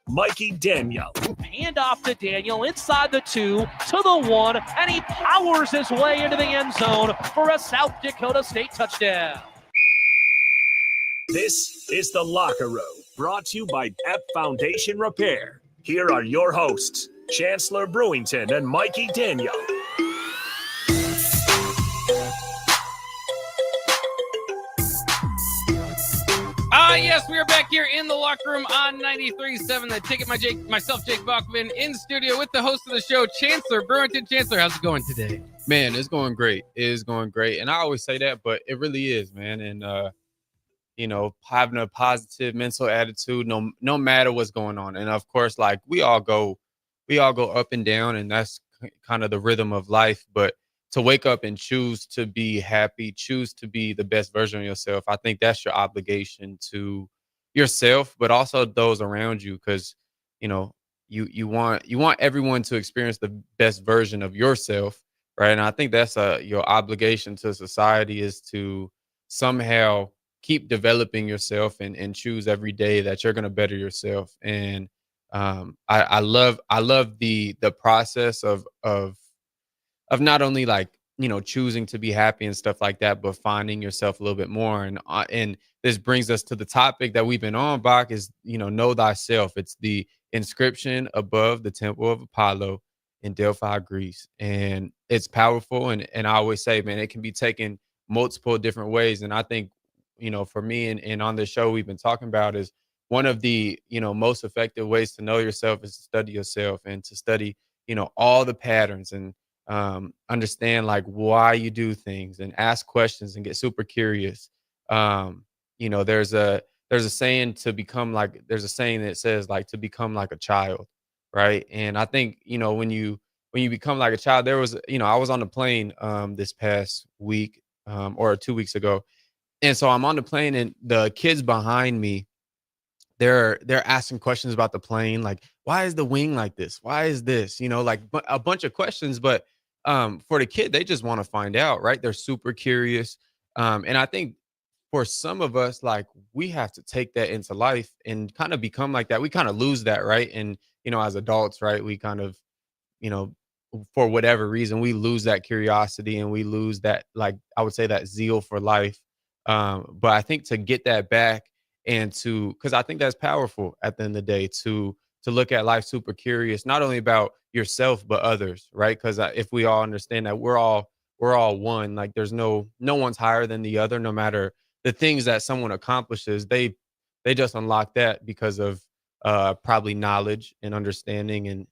Mikey Daniel. Hand off to Daniel inside the 2 to the 1, and he powers his way into the end zone for a South Dakota State touchdown. This is The Locker Room, brought to you by Ep Foundation Repair. Here are your hosts, Chancellor Brewington and Mikey Daniel. Yes, we are back here in the locker room on 93.7 The Ticket. Myself, Jake Bachman, in studio with the host of the show, Chancellor Brewington. Chancellor, how's it going today? Man, it's going great. It is going great. And I always say that, but it really is, man. And, having a positive mental attitude, no matter what's going on. And, of course, like we all go up and down, and that's kind of the rhythm of life. But to wake up and choose to be happy, choose to be the best version of yourself, I think that's your obligation to yourself, but also those around you, because you want everyone to experience the best version of yourself, right? And I think that's your obligation to society, is to somehow keep developing yourself and choose every day that you're going to better yourself. And I love the process of not only choosing to be happy and stuff like that, but finding yourself a little bit more. And this brings us to the topic that we've been on, Bach, is, know thyself. It's the inscription above the temple of Apollo in Delphi, Greece. And it's powerful. And I always say, man, it can be taken multiple different ways. And I think, for me and on this show we've been talking about, is one of the, most effective ways to know yourself is to study yourself, and to study, all the patterns, and understand why you do things, and ask questions and get super curious. There's a saying there's a saying that says to become like a child, right? And I think, when you become like a child, there was, I was on the plane this past week or 2 weeks ago. And so I'm on the plane, and the kids behind me, they're asking questions about the plane, like, why is the wing like this? Why is this? A bunch of questions. But for the kid, they just want to find out, right? They're super curious. And I think for some of us, we have to take that into life and kind of become like that. We kind of lose that, right? And, as adults, right, we kind of, for whatever reason, we lose that curiosity, and we lose that, I would say, that zeal for life. But I think to get that back, and because I think that's powerful at the end of the day, to look at life super curious, not only about yourself, but others, right? Because if we all understand that we're all one, there's no one's higher than the other, no matter the things that someone accomplishes, they just unlock that because of probably knowledge and understanding, and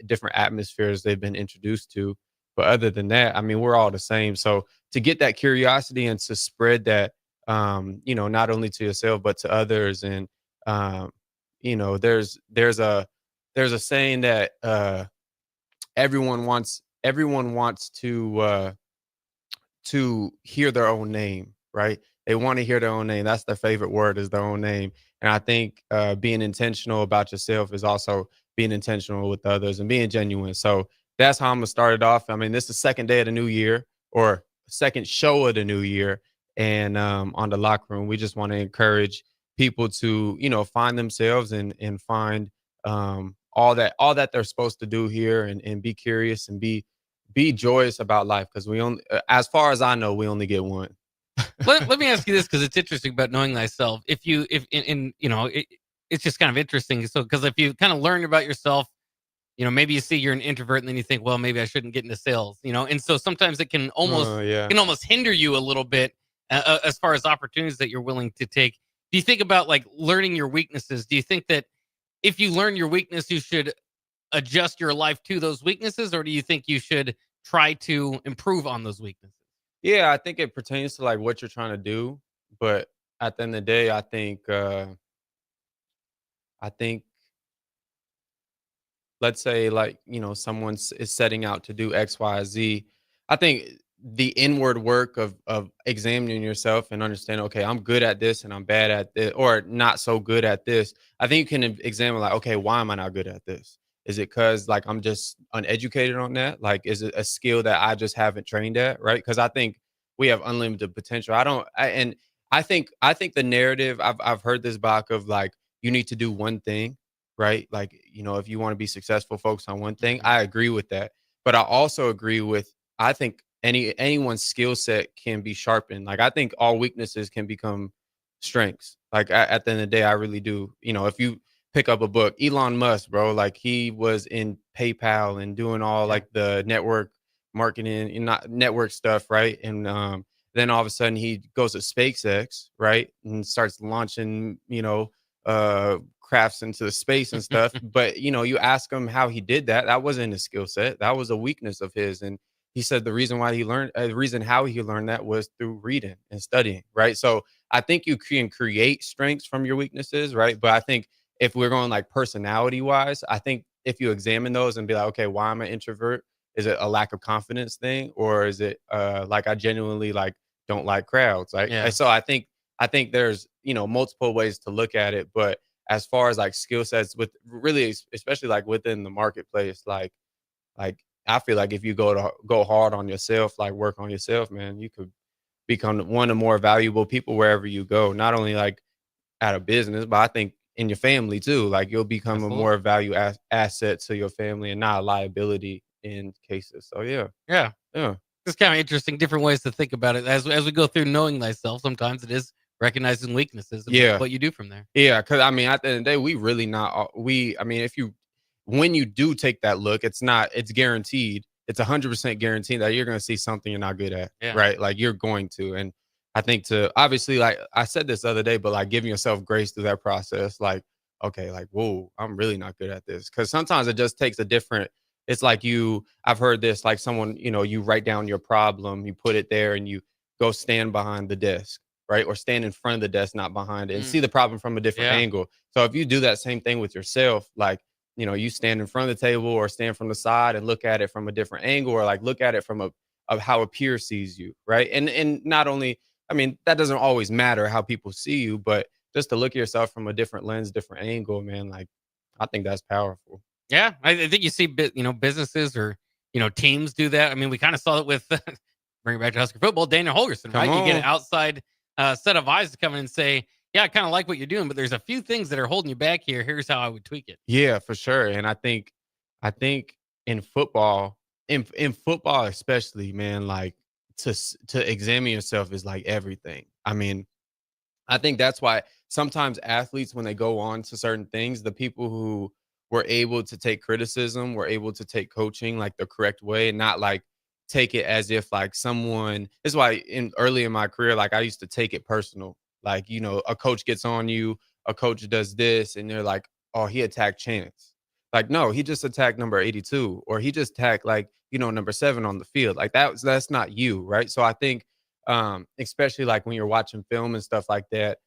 different atmospheres they've been introduced to. But other than that, I mean, we're all the same. So to get that curiosity and to spread that, not only to yourself, but to others. And, there's a saying that everyone wants to hear their own name, right? They want to hear their own name. That's their favorite word, is their own name. And I think being intentional about yourself is also being intentional with others and being genuine. So that's how I'm gonna start it off. I mean, this is the second day of the new year, or second show of the new year. And on the locker room, we just want to encourage people to, find themselves and find all that they're supposed to do here, and be curious and be joyous about life. Because we only, as far as I know, we only get one. Let me ask you this, because it's interesting about knowing thyself. It's just kind of interesting. So, because if you kind of learn about yourself, maybe you see you're an introvert, and then you think, well, maybe I shouldn't get into sales, and so sometimes it can almost hinder you a little bit as far as opportunities that you're willing to take. Do you think about learning your weaknesses? Do you think that if you learn your weakness, you should adjust your life to those weaknesses, or do you think you should try to improve on those weaknesses? Yeah, I think it pertains to what you're trying to do. But at the end of the day, I think let's say someone is setting out to do X, Y, Z. I think the inward work of examining yourself and understanding, okay, I'm good at this and I'm bad at this, or not so good at this. I think you can examine okay, why am I not good at this? Is it because I'm just uneducated on that? Is it a skill that I just haven't trained at? Right? Because I think we have unlimited potential. I think the narrative, I've heard this, Bach, of you need to do one thing, right? Like, if you want to be successful, focus on one thing. I agree with that. But I also agree with, I think anyone's skill set can be sharpened. Like, I think all weaknesses can become strengths. Like, at the end of the day, I really do. If you pick up a book, Elon Musk, bro, like he was in PayPal and doing all like the network marketing and not network stuff, right? And then all of a sudden he goes to SpaceX, right, and starts launching, crafts into the space and stuff. But you ask him how he did that. That wasn't his skill set. That was a weakness of his. And he said the reason how he learned that was through reading and studying, right? So I think you can create strengths from your weaknesses, right? But I think if we're going like personality wise, I think if you examine those and be like, okay, why am I an introvert? Is it a lack of confidence thing, or is it like I genuinely like don't like crowds? Like, Yeah. so I think there's multiple ways to look at it, but as far as like skill sets with really, especially like within the marketplace, like I feel like if you go hard on yourself, like work on yourself, man, you could become one of the more valuable people wherever you go. Not only like at a business, but I think in your family too. Like you'll become a more value asset to your family and not a liability in cases. So yeah. It's kind of interesting, different ways to think about it as we go through knowing thyself. Sometimes it is recognizing weaknesses. And what you do from there. Yeah, because I mean, at the end of the day, we really not. I mean, when you do take that look, it's guaranteed. It's 100% guaranteed that you're going to see something you're not good at, right? Like you're going to. And I think to obviously, like I said this the other day, but like giving yourself grace through that process, like, okay, like, whoa, I'm really not good at this. Because sometimes it just takes it's like I've heard this, like someone, you write down your problem, you put it there and you go stand behind the desk, right? Or stand in front of the desk, not behind it, and see the problem from a different angle. So if you do that same thing with yourself, like, you stand in front of the table or stand from the side and look at it from a different angle, or like look at it from of how a peer sees you, right? And not only, I mean, that doesn't always matter how people see you, but just to look at yourself from a different lens, different angle, man, like I think that's powerful. Yeah, I think you see, businesses or teams do that. I mean, we kind of saw it with bring it back to Husker football, Daniel Holgerson, right? You get an outside set of eyes to come in and say, "Yeah, I kind of like what you're doing, but there's a few things that are holding you back here. Here's how I would tweak it." Yeah, for sure. And I think in football, in football especially, man, like to examine yourself is like everything. I mean, I think that's why sometimes athletes, when they go on to certain things, the people who were able to take criticism, were able to take coaching like the correct way and not like take it as if like someone, this is why early in my career, like I used to take it personal. Like, a coach gets on you, a coach does this, and they're like, oh, he attacked Chance. Like, no, he just attacked number 82, or he just attacked like, number 7 on the field. Like that's not you, right? So I think especially like when you're watching film and stuff like that,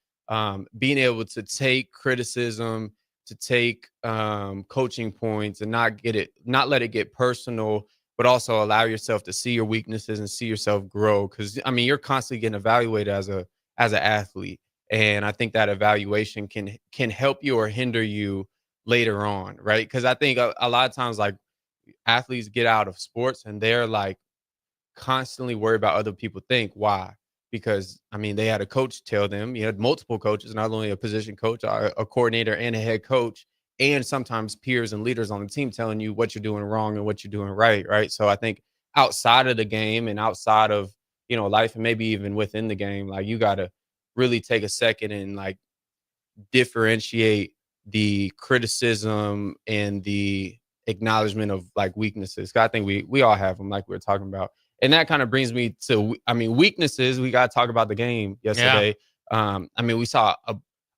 being able to take criticism, to take coaching points and not let it get personal, but also allow yourself to see your weaknesses and see yourself grow. Because I mean, you're constantly getting evaluated as an athlete, and I think that evaluation can help you or hinder you later on, right? Because I think a lot of times, like athletes get out of sports and they're like constantly worry about other people think. Why? Because I mean, they had a coach tell them, you had multiple coaches, not only a position coach, a coordinator and a head coach, and sometimes peers and leaders on the team telling you what you're doing wrong and what you're doing right. So I think outside of the game and outside of, life, and maybe even within the game, like you got to really take a second and like differentiate the criticism and the acknowledgement of like weaknesses. 'Cause I think we all have them, like we were talking about. And that kind of brings me to, I mean, weaknesses. We got to talk about the game yesterday. I mean, we saw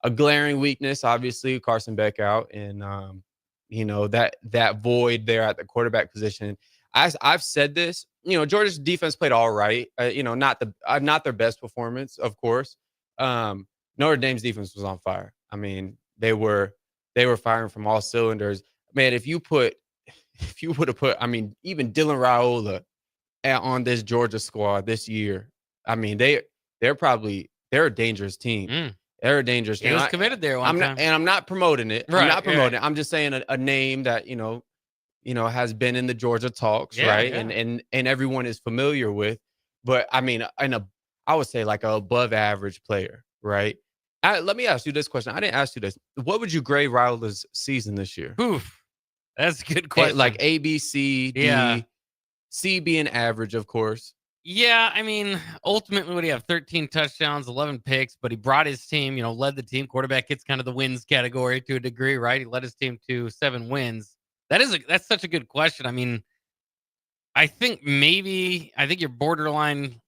a glaring weakness, obviously, Carson Beck out, and that void there at the quarterback position. I've said this, Georgia's defense played all right. Not their best performance, of course. Notre Dame's defense was on fire. I mean, they were firing from all cylinders. Man, if you would have put, I mean, even Dylan Raiola on this Georgia squad this year, I mean, they're a dangerous team. They're a dangerous team. He was committed there one time. And I'm not promoting it. Right, I'm not promoting it. I'm just saying a name that, has been in the Georgia talks, right? Yeah. And everyone is familiar with. But I mean, I would say like a above average player, right? Let me ask you this question. I didn't ask you this. What would you grade Raula's season this year? Oof, that's a good question. Like A, B, C, D. Yeah. C being average, of course. Yeah, I mean, ultimately, would he have 13 touchdowns, 11 picks? But he brought his team, led the team. Quarterback gets kind of the wins category to a degree, right? He led his team to 7 wins. That's such a good question. I mean, I think you're borderline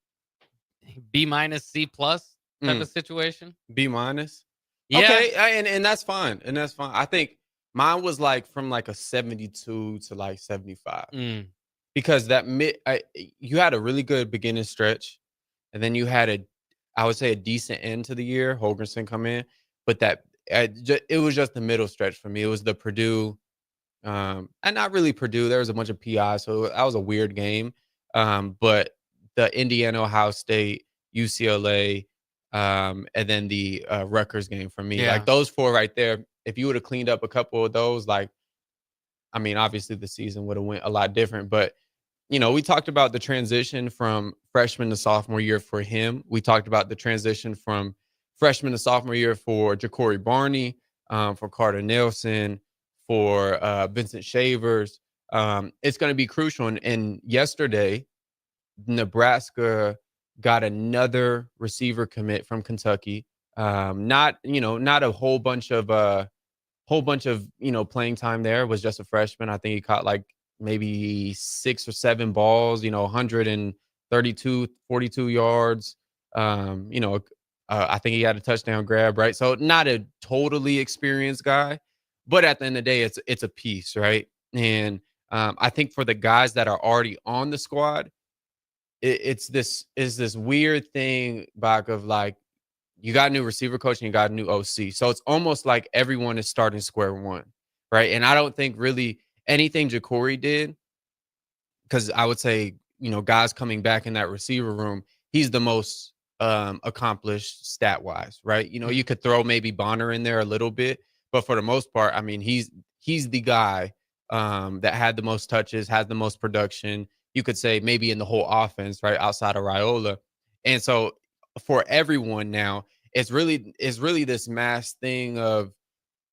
B minus, C plus type of situation. B minus. Yeah. Okay, and that's fine. And that's fine. I think mine was like from like a 72 to like 75. Because you had a really good beginning stretch, and then you had I would say a decent end to the year. Holgorsen come in, but it was just the middle stretch for me. It was the Purdue, and not really Purdue. There was a bunch of PI, so that was a weird game. But the Indiana, Ohio State, UCLA, and then the Rutgers game for me. Yeah. Like those 4 right there. If you would have cleaned up a couple of those, like, I mean, obviously the season would have went a lot different, but we talked about the transition from freshman to sophomore year for him. We talked about the transition from freshman to sophomore year for Ja'Cory Barney, for Carter Nelson, for Vincent Shavers. It's going to be crucial. And yesterday, Nebraska got another receiver commit from Kentucky. Not a whole bunch of playing time there. It was just a freshman. I think he caught like maybe 6 or 7 balls, 132, 42 yards. I think he had a touchdown grab, right? So not a totally experienced guy, but at the end of the day, it's a piece, right? And I think for the guys that are already on the squad, it's this weird thing back of like, you got a new receiver coach and you got a new OC. So it's almost like everyone is starting square one, right? And I don't think really anything Ja'Cory did, because I would say, guys coming back in that receiver room, he's the most accomplished stat-wise, right? You could throw maybe Bonner in there a little bit, but for the most part, I mean, he's the guy that had the most touches, had the most production. You could say maybe in the whole offense, right, outside of Raiola. And so for everyone now, it's really this mass thing of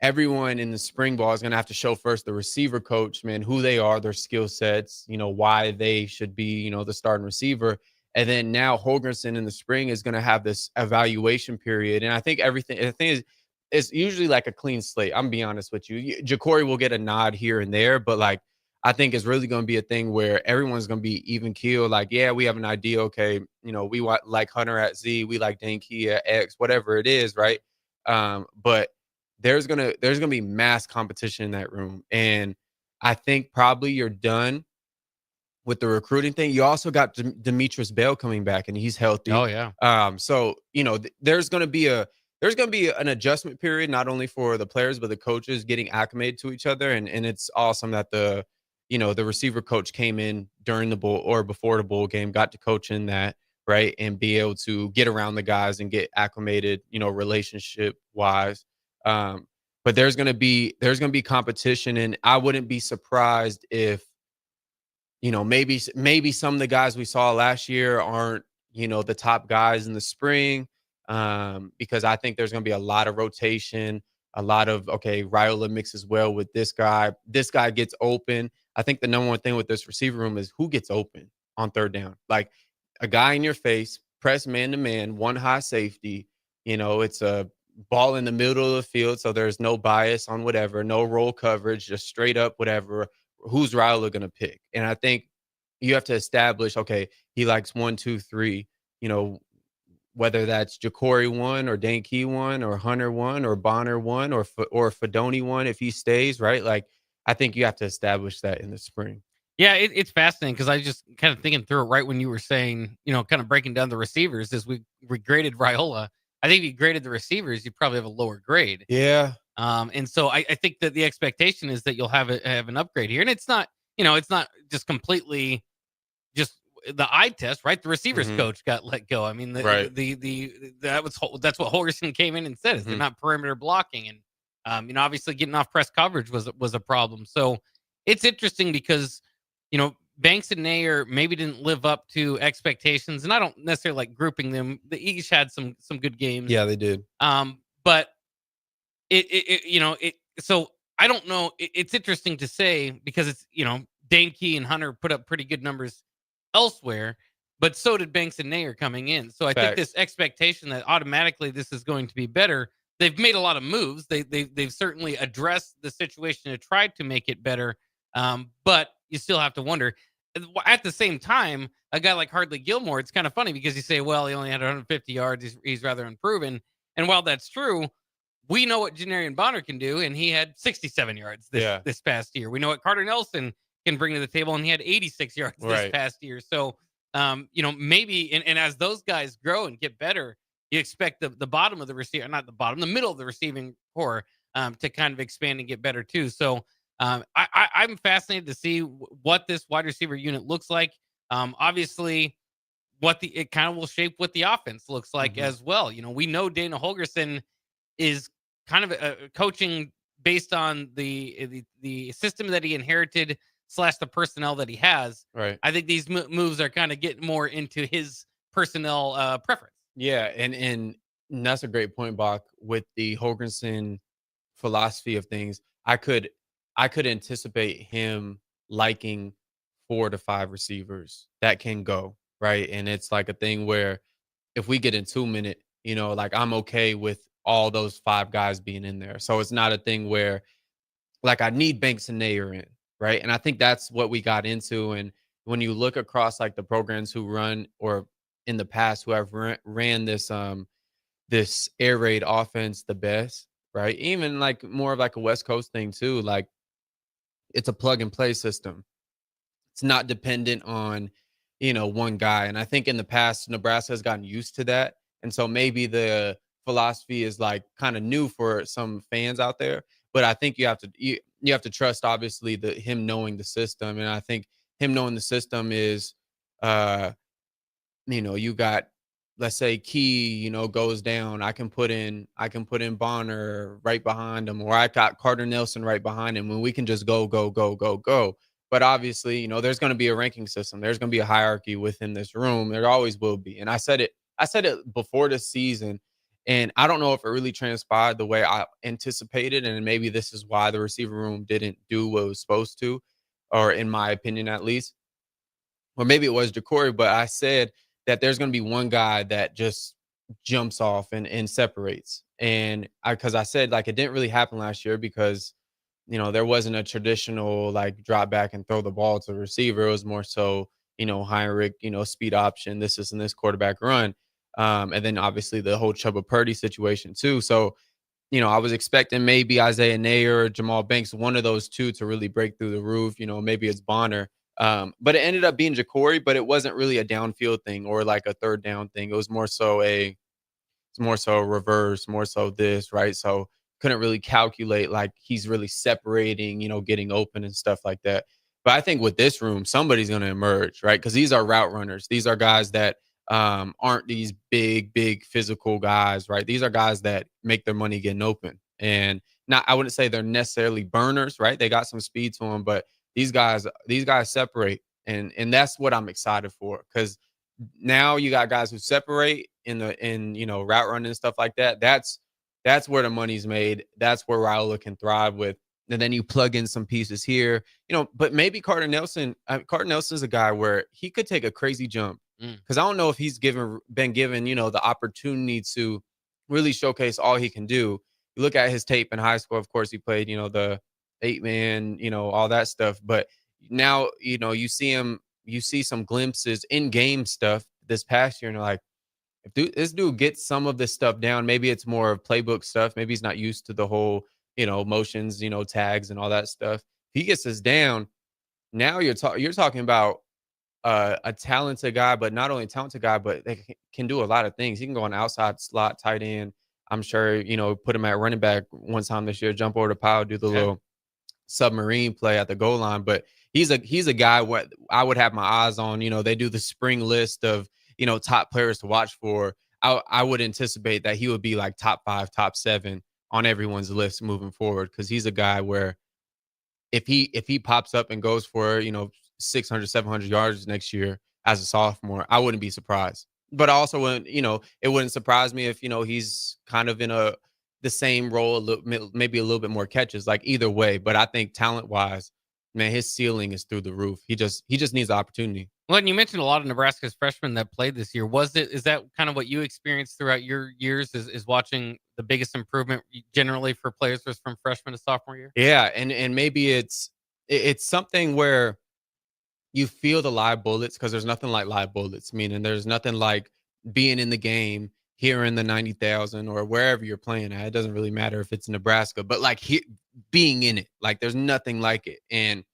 everyone in the spring ball is going to have to show first the receiver coach, man, who they are, their skill sets, why they should be, the starting receiver. And then now Holgorsen in the spring is going to have this evaluation period. And I think the thing is, it's usually like a clean slate. I'm being honest with you. Ja'Cory will get a nod here and there, but like, I think it's really going to be a thing where everyone's going to be even keel. Like, yeah, we have an idea. Okay. We want like Hunter at Z, we like Dane Key at X, whatever it is. Right. But there's going to be mass competition in that room. And I think probably you're done with the recruiting thing. You also got Demetrius Bell coming back and he's healthy. Oh yeah. So, there's going to be an adjustment period, not only for the players, but the coaches getting acclimated to each other. And it's awesome that the receiver coach came in during the bowl or before the bowl game, got to coach in that, right. And be able to get around the guys and get acclimated, relationship wise. But there's going to be competition, and I wouldn't be surprised if, maybe some of the guys we saw last year aren't, the top guys in the spring, because I think there's going to be a lot of rotation, a lot of, okay, Raiola mixes well with this guy gets open. I think the number one thing with this receiver room is who gets open on third down. Like a guy in your face, press man to man, one high safety, it's a ball in the middle of the field, so there's no bias on whatever, no roll coverage, just straight up whatever. Who's Raiola going to pick? And I think you have to establish, okay, he likes 1, 2, 3, whether that's Ja'Cory 1 or Dane Key 1 or Hunter 1 or Bonner 1 or Fedoni 1 if he stays, right? Like, I think you have to establish that in the spring. Yeah, it's fascinating because I just kind of thinking through it right when you were saying, kind of breaking down the receivers as we graded Raiola. I think if you graded the receivers, you probably have a lower grade. Yeah. And so I think that the expectation is that you'll have an upgrade here. And it's not, it's not just completely just the eye test, right? The receivers coach got let go. I mean, that's what Holgorsen came in and said is they're not perimeter blocking. And, obviously getting off press coverage was a problem. So it's interesting because, Banks and Nair maybe didn't live up to expectations, and I don't necessarily like grouping them. The Eagles had some good games. Yeah, they did. but so I don't know. It's interesting to say because it's, Dane Key and Hunter put up pretty good numbers elsewhere, but so did Banks and Nair coming in. So I think this expectation that automatically this is going to be better. They've made a lot of moves. They've certainly addressed the situation and tried to make it better. But you still have to wonder. At the same time, a guy like Hardley Gilmore, it's kind of funny because you say, well, he only had 150 yards. He's rather unproven. And while that's true, we know what Janarian Bonner can do, and he had 67 yards this past year. We know what Carter Nelson can bring to the table, and he had 86 yards this past year. So, maybe, and as those guys grow and get better, you expect the bottom of the receiver, not the bottom, the middle of the receiving core to kind of expand and get better too. So I'm fascinated to see what this wide receiver unit looks like. Obviously, it kind of will shape what the offense looks like as well. We know Dana Holgerson is kind of coaching based on the system that he inherited / the personnel that he has. Right. I think these moves are kind of getting more into his personnel preference. Yeah, and that's a great point, Bach. With the Holgerson philosophy of things, I could anticipate him liking 4 to 5 receivers that can go, right? And it's like a thing where if we get in 2-minute, like I'm okay with all those 5 guys being in there. So it's not a thing where like I need Banks and Nair in, right? And I think that's what we got into. And when you look across like the programs who run or in the past who have ran this this air raid offense the best, right? Even like more of like a West Coast thing too. Like it's a plug and play system. It's not dependent on, one guy. And I think in the past, Nebraska has gotten used to that. And so maybe the philosophy is like kind of new for some fans out there. But I think you have to trust obviously him knowing the system. And I think him knowing the system is you got, let's say Key, goes down. I can put in Bonner right behind him, or I got Carter Nelson right behind him, when we can just go. But obviously, there's going to be a ranking system. There's going to be a hierarchy within this room. There always will be. And I said it before the season, and I don't know if it really transpired the way I anticipated. And maybe this is why the receiver room didn't do what it was supposed to, or in my opinion, at least. Or maybe it was Jacory, but I said that there's going to be one guy that just jumps off and separates. And because I said like it didn't really happen last year because, there wasn't a traditional like drop back and throw the ball to the receiver. It was more so, Heinrich, speed option, this and this quarterback run. And then obviously the whole Chuba Purdy situation too. So, I was expecting maybe Isaiah Nair or Jamal Banks, one of those two, to really break through the roof. Maybe it's Bonner. But it ended up being Jacory, but it wasn't really a downfield thing or like a third down thing. It was more so reverse, more so this, right? So couldn't really calculate like he's really separating, getting open and stuff like that. But I think with this room, somebody's going to emerge, right? Because these are route runners. These are guys that aren't these big physical guys, right? These are guys that make their money getting open. And I wouldn't say they're necessarily burners, right? They got some speed to them, but these guys separate. And that's what I'm excited for, because now you got guys who separate in route running and stuff like that. That's where the money's made. That's where Raiola can thrive with. And then you plug in some pieces here, but maybe Carter Nelson. Carter Nelson's a guy where he could take a crazy jump, because I don't know if he's been given, the opportunity to really showcase all he can do. You look at his tape in high school. Of course, he played, the 8-man, all that stuff. But now, you see some glimpses in game stuff this past year, and you're like, if this dude gets some of this stuff down, maybe it's more of playbook stuff. Maybe he's not used to the whole, motions, tags and all that stuff. If he gets this down, now you're talking about a talented guy, but not only a talented guy, but they can do a lot of things. He can go on outside slot, tight end. I'm sure, put him at running back one time this year, jump over the pile, do the little submarine play at the goal line. But he's a guy what I would have my eyes on. They do the spring list of, top players to watch for. I would anticipate that he would be like top 5, top 7 on everyone's list moving forward, because he's a guy where if he pops up and goes for 600, 700 yards next year as a sophomore, I wouldn't be surprised. But I also wouldn't, it wouldn't surprise me if he's kind of in a the same role, maybe a little bit more catches, like either way. But I think talent-wise, man, his ceiling is through the roof. He just needs the opportunity. Well, and you mentioned a lot of Nebraska's freshmen that played this year. Is that kind of what you experienced throughout your years? Is watching the biggest improvement generally for players from freshman to sophomore year? Yeah, and maybe it's something where you feel the live bullets, because there's nothing like live bullets. Meaning there's nothing like being in the game, hearing the 90,000 or wherever you're playing at. It doesn't really matter if it's Nebraska, but like being in it, like there's nothing like it. And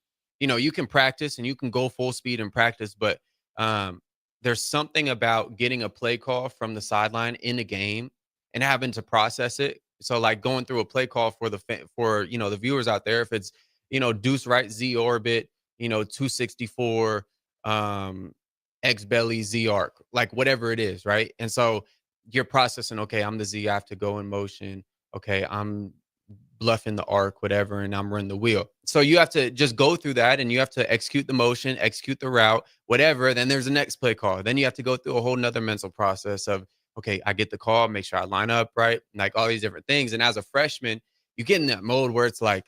you can practice and you can go full speed in practice, but there's something about getting a play call from the sideline in the game and having to process it. So like going through a play call for the viewers out there, if it's deuce right Z orbit, 264 X belly Z arc, like whatever it is, right? And so you're processing, okay, I'm the Z, I have to go in motion. Okay, I'm bluffing the arc, whatever, and I'm running the wheel. So you have to just go through that, and you have to execute the motion, execute the route, whatever. Then there's the next play call. Then you have to go through a whole nother mental process of, okay, I get the call, make sure I line up right, like all these different things. And as a freshman, you get in that mode where it's like,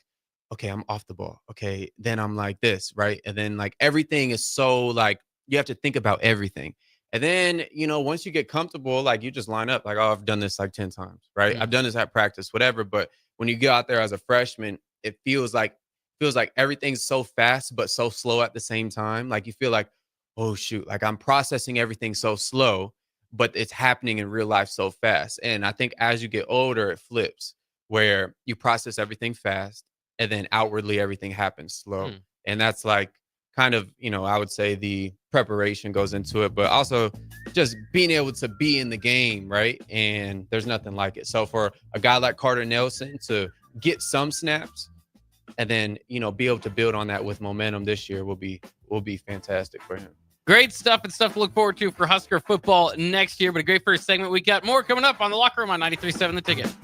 okay, I'm off the ball. Okay, then I'm like this, right? And then like everything is so like, you have to think about everything. And then, once you get comfortable, like you just line up like, oh, I've done this like 10 times, right? Mm-hmm. I've done this at practice, whatever. But when you get out there as a freshman, it feels like everything's so fast, but so slow at the same time. Like you feel like, oh shoot, like I'm processing everything so slow, but it's happening in real life so fast. And I think as you get older, it flips where you process everything fast and then outwardly everything happens slow. And that's like kind of, I would say the preparation goes into it, but also just being able to be in the game, right? And there's nothing like it. So for a guy like Carter Nelson to get some snaps and then, be able to build on that with momentum this year will be fantastic for him. Great stuff and stuff to look forward to for Husker football next year. But a great first segment. We got more coming up on the Locker Room on 93.7 The Ticket.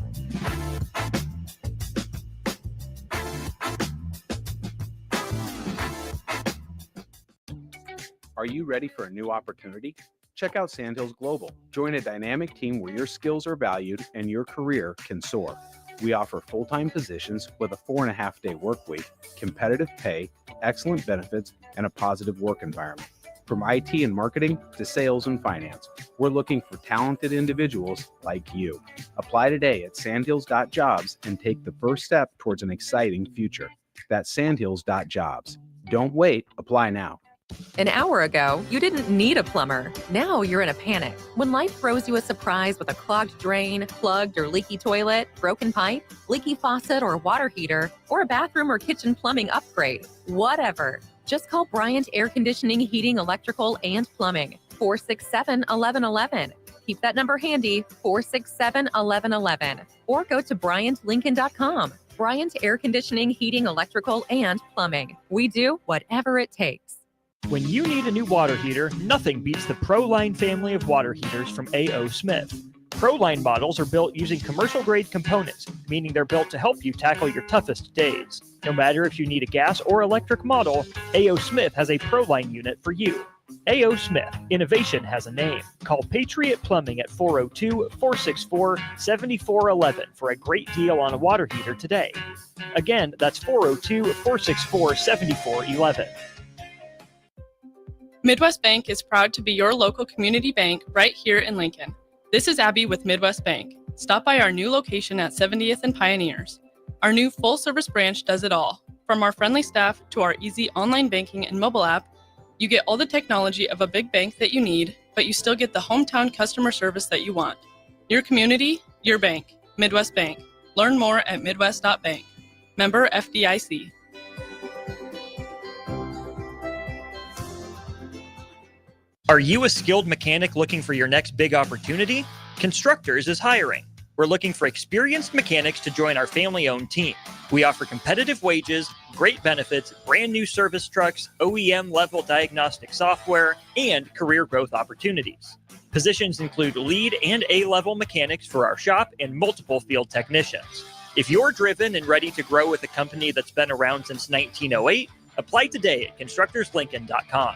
Are you ready for a new opportunity? Check out Sandhills Global. Join a dynamic team where your skills are valued and your career can soar. We offer full-time positions with a 4.5-day work week, competitive pay, excellent benefits, and a positive work environment. From IT and marketing to sales and finance, we're looking for talented individuals like you. Apply today at sandhills.jobs and take the first step towards an exciting future. That's sandhills.jobs. Don't wait, apply now. An hour ago, you didn't need a plumber. Now you're in a panic. When life throws you a surprise with a clogged drain, plugged or leaky toilet, broken pipe, leaky faucet or water heater, or a bathroom or kitchen plumbing upgrade, whatever. Just call Bryant Air Conditioning, Heating, Electrical, and Plumbing, 467-1111. Keep that number handy, 467-1111. Or go to BryantLincoln.com. Bryant Air Conditioning, Heating, Electrical, and Plumbing. We do whatever it takes. When you need a new water heater, nothing beats the ProLine family of water heaters from A.O. Smith. ProLine models are built using commercial-grade components, meaning they're built to help you tackle your toughest days. No matter if you need a gas or electric model, A.O. Smith has a ProLine unit for you. A.O. Smith, innovation has a name. Call Patriot Plumbing at 402-464-7411 for a great deal on a water heater today. Again, that's 402-464-7411. Midwest Bank is proud to be your local community bank right here in Lincoln. This is Abby with Midwest Bank. Stop by our new location at 70th and Pioneers. Our new full-service branch does it all. From our friendly staff to our easy online banking and mobile app, you get all the technology of a big bank that you need, but you still get the hometown customer service that you want. Your community, your bank. Midwest Bank. Learn more at midwest.bank. Member FDIC. Are you a skilled mechanic looking for your next big opportunity? Constructors is hiring. We're looking for experienced mechanics to join our family-owned team. We offer competitive wages, great benefits, brand new service trucks, OEM-level diagnostic software, and career growth opportunities. Positions include lead and A-level mechanics for our shop and multiple field technicians. If you're driven and ready to grow with a company that's been around since 1908, apply today at constructorslincoln.com.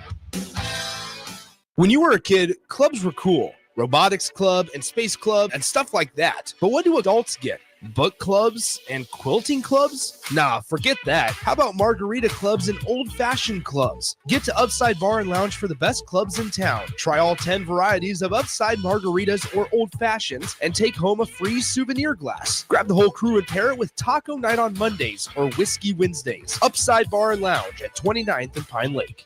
When you were a kid, clubs were cool. Robotics club and space club and stuff like that. But what do adults get? Book clubs and quilting clubs? Nah, forget that. How about margarita clubs and old-fashioned clubs? Get to Upside Bar and Lounge for the best clubs in town. Try all 10 varieties of Upside margaritas or old fashions and take home a free souvenir glass. Grab the whole crew and pair it with taco night on Mondays or whiskey Wednesdays. Upside Bar and Lounge at 29th and Pine Lake.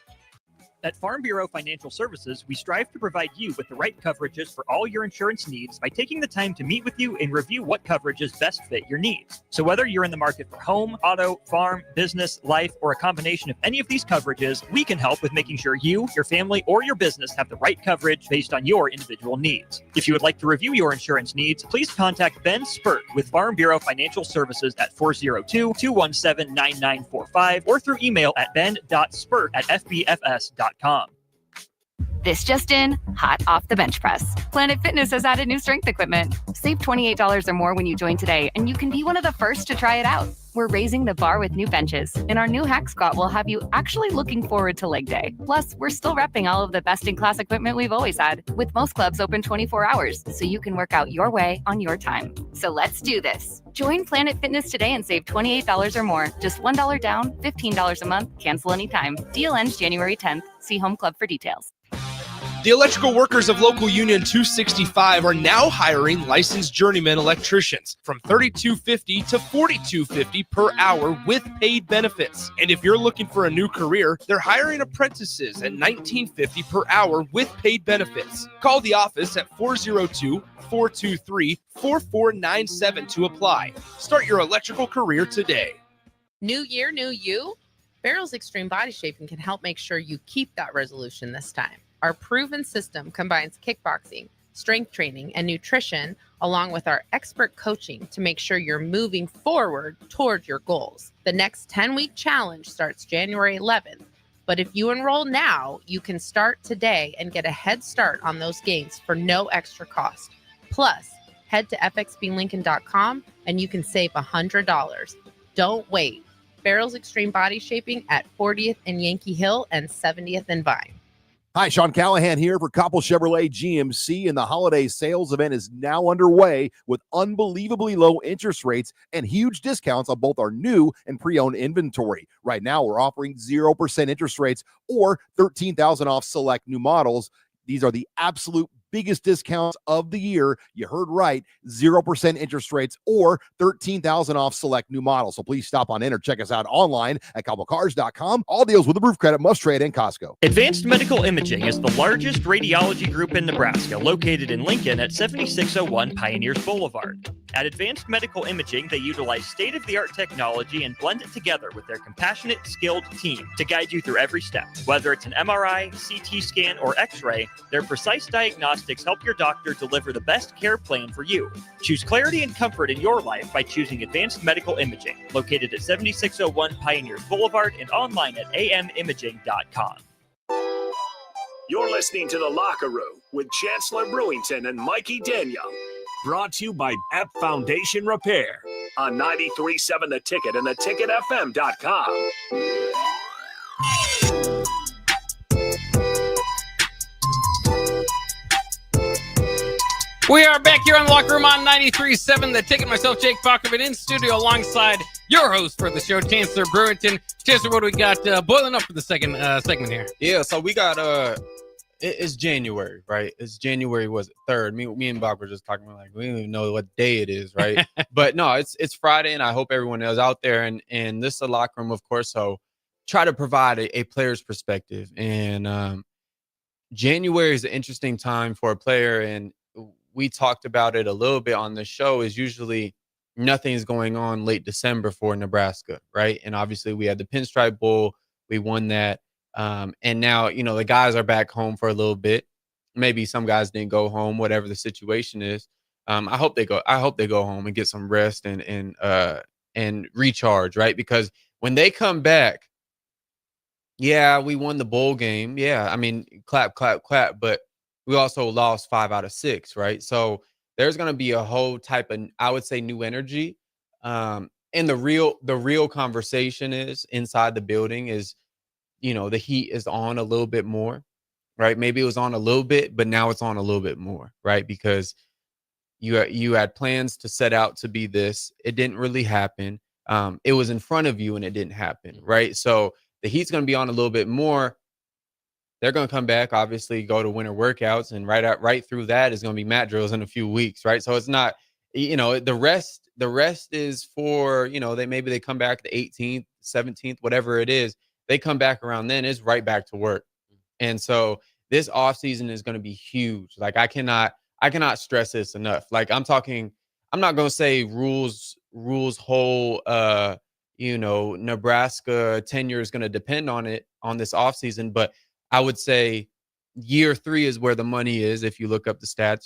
At Farm Bureau Financial Services, we strive to provide you with the right coverages for all your insurance needs by taking the time to meet with you and review what coverages best fit your needs. So whether you're in the market for home, auto, farm, business, life, or a combination of any of these coverages, we can help with making sure you, your family, or your business have the right coverage based on your individual needs. If you would like to review your insurance needs, please contact Ben Spurt with Farm Bureau Financial Services at 402-217-9945 or through email at ben.spurt@fbfs.com. This just in, hot off the bench press. Planet Fitness has added new strength equipment. Save $28 or more when you join today, and you can be one of the first to try it out. We're raising the bar with new benches, and our new hack squat will have you actually looking forward to leg day. Plus, we're still repping all of the best-in-class equipment we've always had, with most clubs open 24 hours, so you can work out your way on your time. So let's do this. Join Planet Fitness today and save $28 or more. Just $1 down, $15 a month, cancel anytime. Deal ends January 10th. See Home Club for details. The electrical workers of Local Union 265 are now hiring licensed journeyman electricians from $32.50 to $42.50 per hour with paid benefits. And if you're looking for a new career, they're hiring apprentices at $19.50 per hour with paid benefits. Call the office at 402-423-4497 to apply. Start your electrical career today. New year, new you? Barrel's Extreme Body Shaping can help make sure you keep that resolution this time. Our proven system combines kickboxing, strength training, and nutrition, along with our expert coaching to make sure you're moving forward toward your goals. The next 10-week challenge starts January 11th, but if you enroll now, you can start today and get a head start on those gains for no extra cost. Plus, head to fxblincoln.com and you can save $100. Don't wait. Barrel's Extreme Body Shaping at 40th and Yankee Hill and 70th and Vine. Hi, Sean Callahan here for Koppel Chevrolet GMC, and the holiday sales event is now underway with unbelievably low interest rates and huge discounts on both our new and pre-owned inventory. Right now, we're offering 0% interest rates or $13,000 off select new models. These are the absolute biggest discounts of the year. You heard right, 0% interest rates or $13,000 off select new models. So please stop on in or check us out online at CoppelCars.com. All deals with approved credit must trade and Costco. Advanced Medical Imaging is the largest radiology group in Nebraska, located in Lincoln at 7601 Pioneers Boulevard. At Advanced Medical Imaging, they utilize state-of-the-art technology and blend it together with their compassionate, skilled team to guide you through every step. Whether it's an MRI, CT scan, or X-ray, their precise diagnostics help your doctor deliver the best care plan for you. Choose clarity and comfort in your life by choosing Advanced Medical Imaging, located at 7601 Pioneers Boulevard and online at amimaging.com. You're listening to The Locker Room with Chancellor Brewington and Mikey Daniel. Brought to you by App Foundation Repair on 93.7 The Ticket and theticketfm.com. We are back here on the Locker Room on 93.7 The Ticket. Myself, Jake Bachman, in studio alongside your host for the show, Chancellor Brewington. Chancellor, what do we got boiling up for the second segment here? Yeah, so we got it's January, right? It's January, was it 3rd? Me and Bob were just talking about, like, we don't even know what day it is, right? But no, it's Friday, and I hope everyone is out there. And this is a Locker Room, of course, so try to provide a player's perspective. And January is an interesting time for a player, and we talked about it a little bit on the show. Is usually nothing's going on late December for Nebraska, right? And obviously we had the Pinstripe Bowl. We won that. And now, the guys are back home for a little bit. Maybe some guys didn't go home, whatever the situation is. I hope they go home and get some rest and recharge, right? Because when they come back, yeah, we won the bowl game. Yeah, I mean, clap, clap, clap. But we also lost 5 out of 6, right? So there's going to be a whole type of, I would say, new energy. And the real conversation is inside the building is, the heat is on a little bit more, right? Maybe it was on a little bit, but now it's on a little bit more, right? Because, You had plans to set out to be this. It didn't really happen. It was in front of you and it didn't happen, right? So the heat's going to be on a little bit more. They're going to come back, obviously, go to winter workouts, and right through that is going to be mat drills in a few weeks, right? So it's not, the rest is for, maybe they come back the 18th, 17th, whatever it is. They come back around then, it's right back to work. And so this offseason is going to be huge. Like I cannot stress this enough. Like I'm not going to say rules whole, Nebraska tenure is going to depend on this offseason, but I would say year 3 is where the money is. If you look up the stats,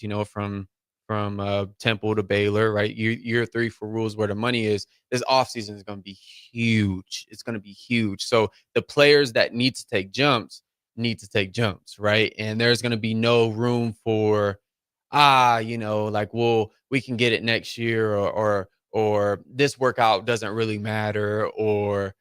from Temple to Baylor, right? Year 3 for rules where the money is. This offseason is going to be huge. It's going to be huge. So the players that need to take jumps, right? And there's going to be no room for, we can get it next year, or this workout doesn't really matter, or,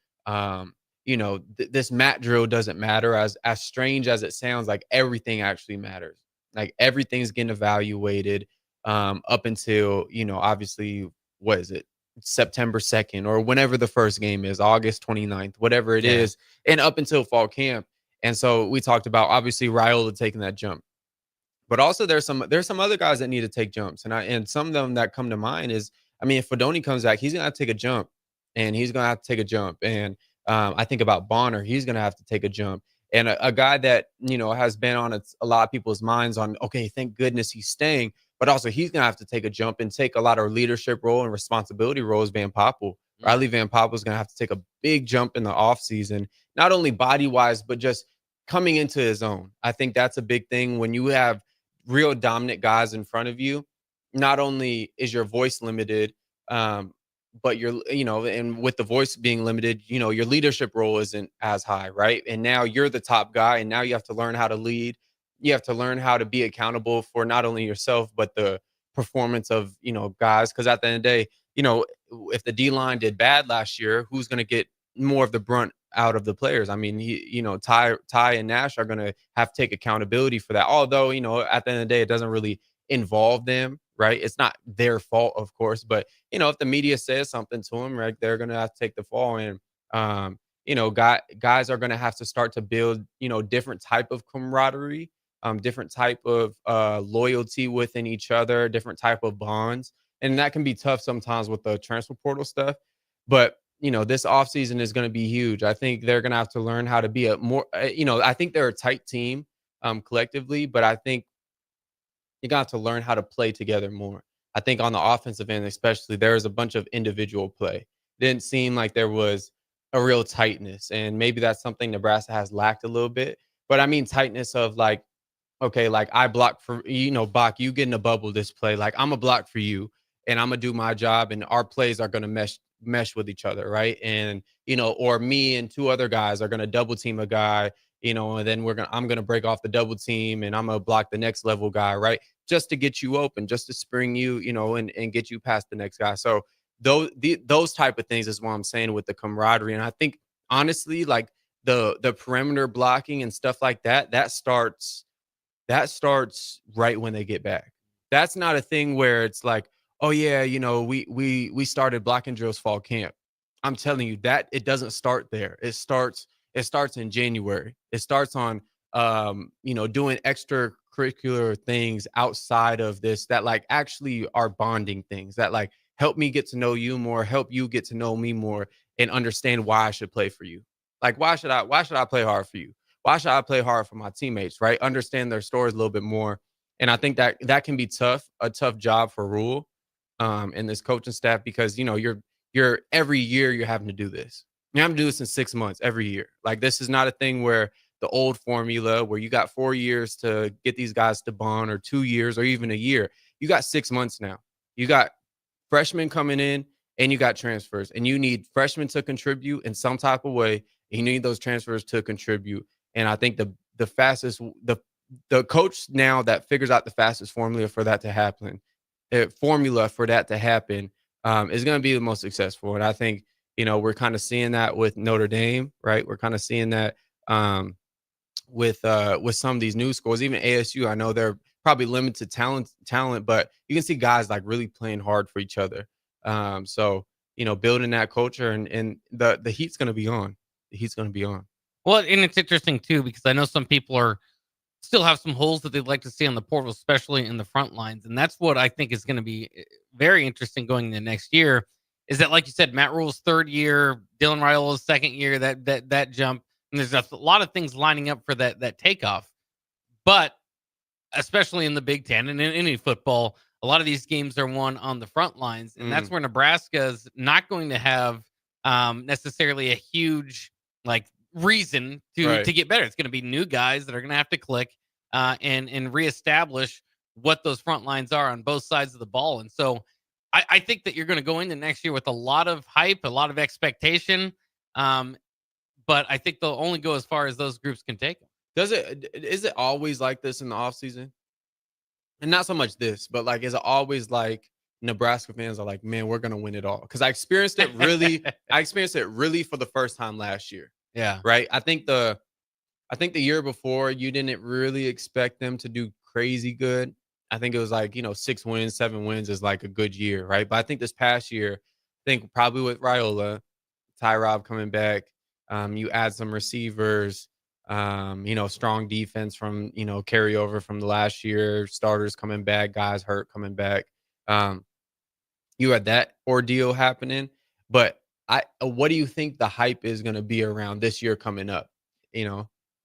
this mat drill doesn't matter. As strange as it sounds, like everything actually matters. Like everything's getting evaluated up until, obviously, what is it? September 2nd or whenever the first game is, August 29th, whatever it is, and up until fall camp. And so we talked about obviously Raiola taking that jump, but also there's some other guys that need to take jumps, and some of them that come to mind is, if Fedoni comes back, he's gonna have to take a jump, and and I think about Bonner, he's gonna have to take a jump, and a guy that has been on a lot of people's minds on, okay, thank goodness he's staying, but also he's gonna have to take a jump and take a lot of leadership role and responsibility roles. Van Poppel. Riley Van Poppel is gonna have to take a big jump in the offseason, not only body wise, but just coming into his own. I think that's a big thing when you have real dominant guys in front of you. Not only is your voice limited, but and with the voice being limited, your leadership role isn't as high, right? And now you're the top guy, and now you have to learn how to lead. You have to learn how to be accountable for not only yourself, but the performance of, guys. Because at the end of the day, if the D-line did bad last year, who's going to get more of the brunt out of the players? Ty and Nash are going to have to take accountability for that. Although, at the end of the day, it doesn't really involve them, right? It's not their fault, of course. But, if the media says something to them, right, they're going to have to take the fall. And, guys are going to have to start to build, different type of camaraderie, different type of loyalty within each other, different type of bonds. And that can be tough sometimes with the transfer portal stuff. But, this offseason is going to be huge. I think they're going to have to learn how to be a more, I think they're a tight team collectively, but I think you got to learn how to play together more. I think on the offensive end, especially, there was a bunch of individual play. Didn't seem like there was a real tightness. And maybe that's something Nebraska has lacked a little bit. But I mean, tightness of like, okay, like I block for, Bach, you get in a bubble this play. Like I'm a block for you and I'm going to do my job, and our plays are going to mesh with each other. Right. And, or me and 2 other guys are going to double team a guy, and then I'm going to break off the double team and I'm going to block the next level guy. Right. Just to get you open, just to spring you, and get you past the next guy. So those type of things is what I'm saying with the camaraderie. And I think honestly, like the perimeter blocking and stuff like that starts right when they get back. That's not a thing where it's like, oh yeah, we started blocking drills fall camp. I'm telling you that it doesn't start there. It starts in January. It starts on doing extracurricular things outside of this that like actually are bonding things that like help me get to know you more, help you get to know me more, and understand why I should play for you. Like why should I play hard for you? Why should I play hard for my teammates, right? Understand their stories a little bit more. And I think that can be a tough job for Rule and this coaching staff, because, you're every year you're having to do this. You're having to do this in 6 months every year. Like this is not a thing where the old formula where you got 4 years to get these guys to bond, or 2 years, or even a year. You got 6 months now. You got freshmen coming in and you got transfers, and you need freshmen to contribute in some type of way. You need those transfers to contribute. And I think the fastest, the coach now that figures out the fastest formula for that to happen, is going to be the most successful. And I think, we're kind of seeing that with Notre Dame, right? We're kind of seeing that with some of these new schools, even ASU. I know they're probably limited talent, but you can see guys like really playing hard for each other. So building that culture and the heat's going to be on. The heat's going to be on. Well, and it's interesting too because I know some people still have some holes that they'd like to see on the portal, especially in the front lines, and that's what I think is going to be very interesting going into next year. Is that, like you said, Matt Rule's third year, Dylan Raiola's second year, that jump, and there's a lot of things lining up for that takeoff. But especially in the Big Ten and in any football, a lot of these games are won on the front lines, and that's where Nebraska's not going to have necessarily a huge reason to get better. It's going to be new guys that are going to have to click and reestablish what those front lines are on both sides of the ball. And so I think that you're going to go into next year with a lot of hype, a lot of expectation. But I think they'll only go as far as those groups can take them. Is it always like this in the offseason? And not so much this, but is it always like Nebraska fans are like, man, we're gonna win it all? Because I experienced it really for the first time last year. Yeah. Right. I think the year before you didn't really expect them to do crazy good. I think it was 6 wins, 7 wins is a good year, right? But I think this past year, I think probably with Raiola, Tyrod coming back, you add some receivers, strong defense from carryover from the last year, starters coming back, guys hurt coming back. You had that ordeal happening, but what do you think the hype is going to be around this year coming up?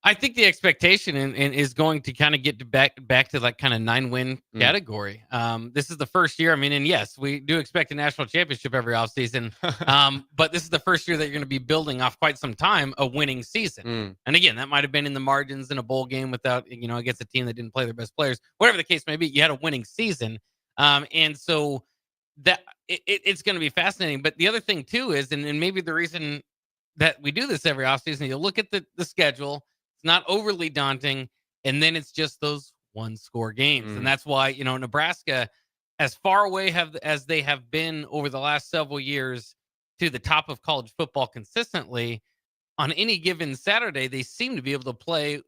I think the expectation is going to kind of get back to that kind of 9-win category. This is the first year. I mean, and yes, we do expect a national championship every offseason. But this is the first year that you're going to be building off quite some time a winning season. And again, that might have been in the margins in a bowl game without, against a team that didn't play their best players. Whatever the case may be, you had a winning season. And so that it's going to be fascinating. But the other thing too is, and maybe the reason that we do this every offseason, you look at the schedule. It's not overly daunting, and then it's just those one-score games. And that's why, Nebraska, as far away as they have been over the last several years to the top of college football consistently, on any given Saturday, they seem to be able to play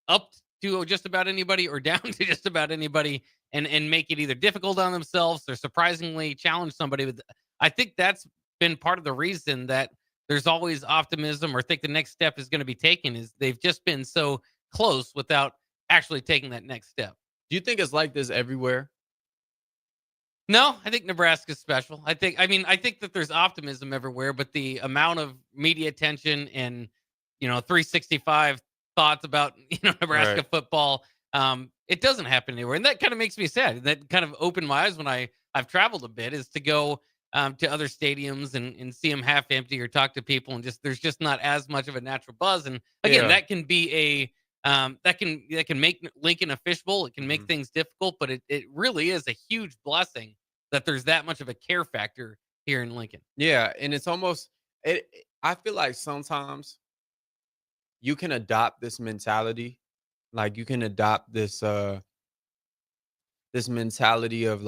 up to just about anybody or down to just about anybody and make it either difficult on themselves or surprisingly challenge somebody. I think that's been part of the reason that there's always optimism or think the next step is going to be taken is they've just been so close without actually taking that next step. Do you think it's like this everywhere? No, I think Nebraska's special. I think that there's optimism everywhere, but the amount of media attention and, 365 thoughts about, Nebraska football, it doesn't happen anywhere. And that kind of makes me sad. That kind of opened my eyes when I've traveled a bit is to go to other stadiums and see them half empty or talk to people and there's just not as much of a natural buzz. And again, that can be that can make Lincoln a fishbowl. It can make things difficult, but it really is a huge blessing that there's that much of a care factor here in Lincoln. Yeah. And it's almost, I feel like sometimes you can adopt this mentality. You can adopt this mentality of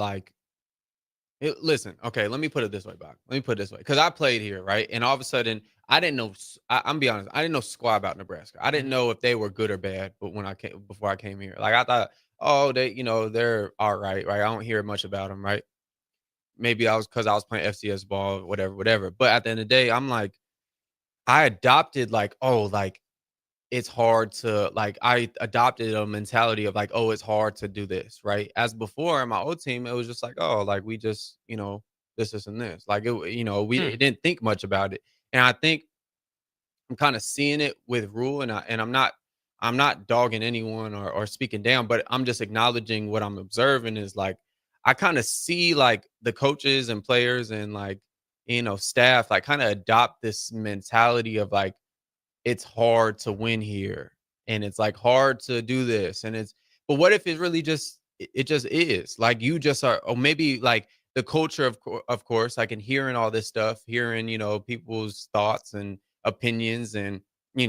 listen, okay, let me put it this way, Bob. Let me put it this way. Because I played here, right? And all of a sudden, I didn't know, I'm be honest, I didn't know squat about Nebraska. I didn't know if they were good or bad, but before I came here. I thought, oh, they're all right? I don't hear much about them, right? Maybe because I was playing FCS ball, whatever. But at the end of the day, I'm I adopted it's hard to I adopted a mentality of oh, it's hard to do this, right? As before in my old team, it was just we just, this and this. We didn't think much about it. And I think I'm kind of seeing it with Rule, and I'm not dogging anyone or speaking down, but I'm just acknowledging what I'm observing is I kind of see the coaches and players and staff kind of adopt this mentality of it's hard to win here and it's hard to do this. But what if it really just is you just are, or maybe the culture of course, and hearing all this stuff, hearing, people's thoughts and opinions and,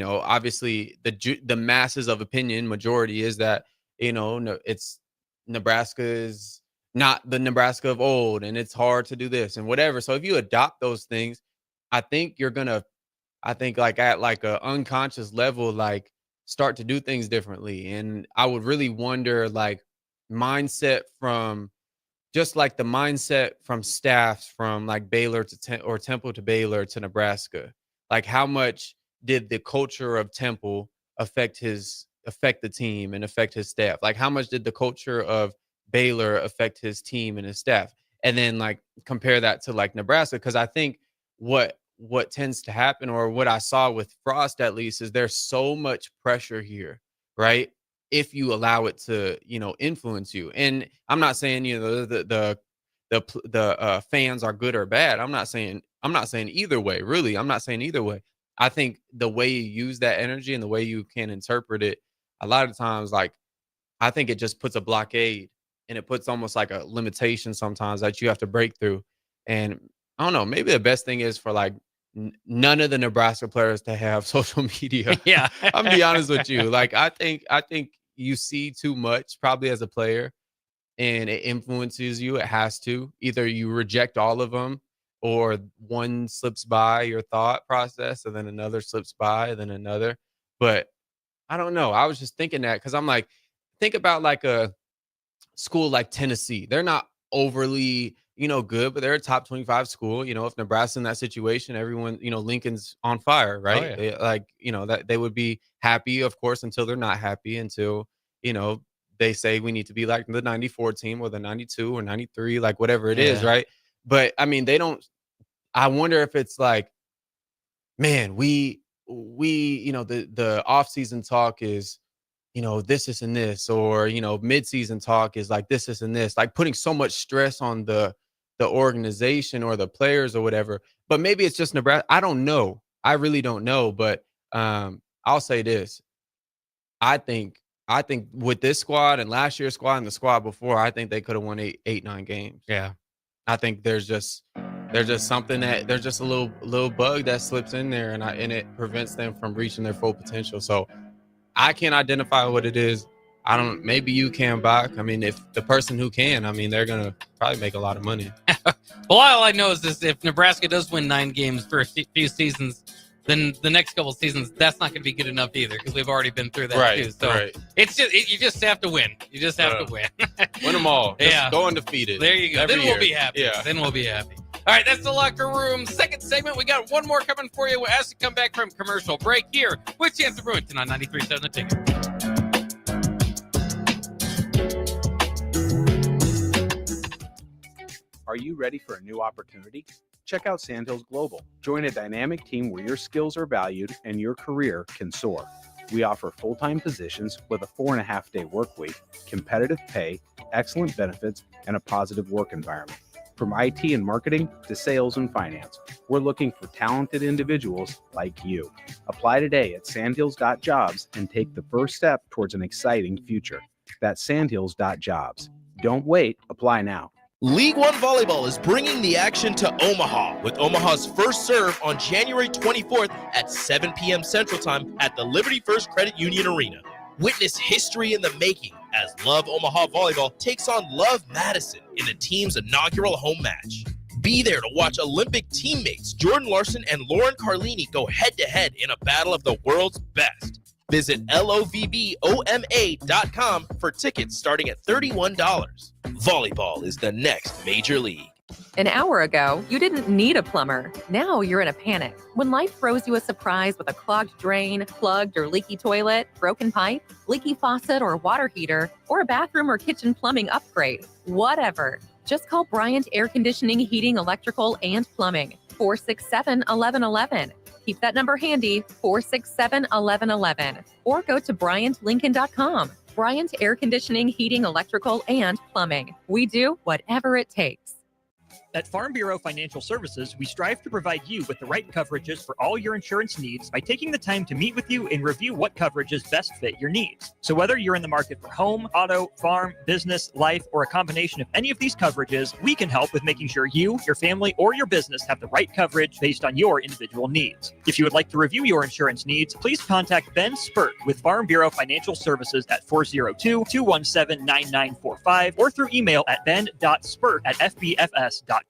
obviously the masses of opinion majority is that, it's Nebraska is not the Nebraska of old and it's hard to do this and whatever. So if you adopt those things, I think you're going to, at a unconscious level, start to do things differently. And I would really wonder, mindset from just like the mindset from staffs from like Baylor to or Temple to Baylor to Nebraska. Like how much did the culture of Temple affect the team and affect his staff? Like how much did the culture of Baylor affect his team and his staff? And then like compare that to like Nebraska, because I think what tends to happen, or what I saw with Frost at least, is there's so much pressure here, right? If you allow it to, influence you. And I'm not saying, the fans are good or bad. I'm not saying either way, really. I'm not saying either way. I think the way you use that energy and the way you can interpret it, a lot of times, like, I think it just puts a blockade, and it puts almost like a limitation sometimes that you have to break through. And I don't know, maybe the best thing is for like none of the Nebraska players to have social media. Yeah. I'm gonna be honest with you. Like, I think you see too much probably as a player, and it influences you. It has to. Either you reject all of them, or one slips by your thought process, and then another slips by, and then another. But I don't know. I was just thinking that because I'm like, think about like a school like Tennessee. They're not overly, good, but they're a top 25 school. If Nebraska's in that situation, everyone, Lincoln's on fire, right? Oh, yeah. That they would be happy, of course, until they're not happy, until, they say we need to be like the 94 team or the 92 or 93, like whatever it is, right? But I mean, I wonder if it's like, man, we the offseason talk is, this and this, or, midseason talk is like this and this, like putting so much stress on the organization or the players or whatever. But maybe it's just Nebraska. I don't know. I really don't know. But I'll say this. I think with this squad and last year's squad and the squad before, I think they could have won 9 games. Yeah. I think there's just something that there's just a little bug that slips in there, and it prevents them from reaching their full potential. So I can't identify what it is. Maybe you can, Bach. I mean, if the person who can, I mean, they're going to probably make a lot of money. Well, all I know is this: if Nebraska does win 9 games for a few seasons, then the next couple of seasons, that's not going to be good enough either, because we've already been through that too. So it's just you just have to win. You just have to win. Win them all. Just go undefeated. There you go. Then we'll be happy. Yeah. Then we'll be happy. All right, that's the locker room. Second segment. We got one more coming for you as we come back from commercial break here with Chancellor Brewington on 93.7 The Ticket. Are you ready for a new opportunity? Check out Sandhills Global. Join a dynamic team where your skills are valued and your career can soar. We offer full-time positions with a 4.5-day work week, competitive pay, excellent benefits, and a positive work environment. From IT and marketing to sales and finance, we're looking for talented individuals like you. Apply today at sandhills.jobs and take the first step towards an exciting future. That's sandhills.jobs. Don't wait. Apply now. League One Volleyball is bringing the action to Omaha with Omaha's first serve on January 24th at 7 p.m. Central Time at the Liberty First Credit Union Arena. Witness history in the making as Love Omaha Volleyball takes on Love Madison in the team's inaugural home match. Be there to watch Olympic teammates Jordan Larson and Lauren Carlini go head-to-head in a battle of the world's best. Visit lovboma.com for tickets starting at $31. Volleyball is the next major league. An hour ago, you didn't need a plumber. Now you're in a panic when life throws you a surprise with a clogged drain, plugged or leaky toilet, broken pipe, leaky faucet or water heater, or a bathroom or kitchen plumbing upgrade. Whatever. Just call Bryant Air Conditioning, Heating, Electrical, and Plumbing. 467-1111. Keep that number handy, 467-1111. Or go to BryantLincoln.com. Bryant Air Conditioning, Heating, Electrical, and Plumbing. We do whatever it takes. At Farm Bureau Financial Services, we strive to provide you with the right coverages for all your insurance needs by taking the time to meet with you and review what coverages best fit your needs. So whether you're in the market for home, auto, farm, business, life, or a combination of any of these coverages, we can help with making sure you, your family, or your business have the right coverage based on your individual needs. If you would like to review your insurance needs, please contact Ben Spurt with Farm Bureau Financial Services at 402-217-9945 or through email at ben.spurt@fbfs.com.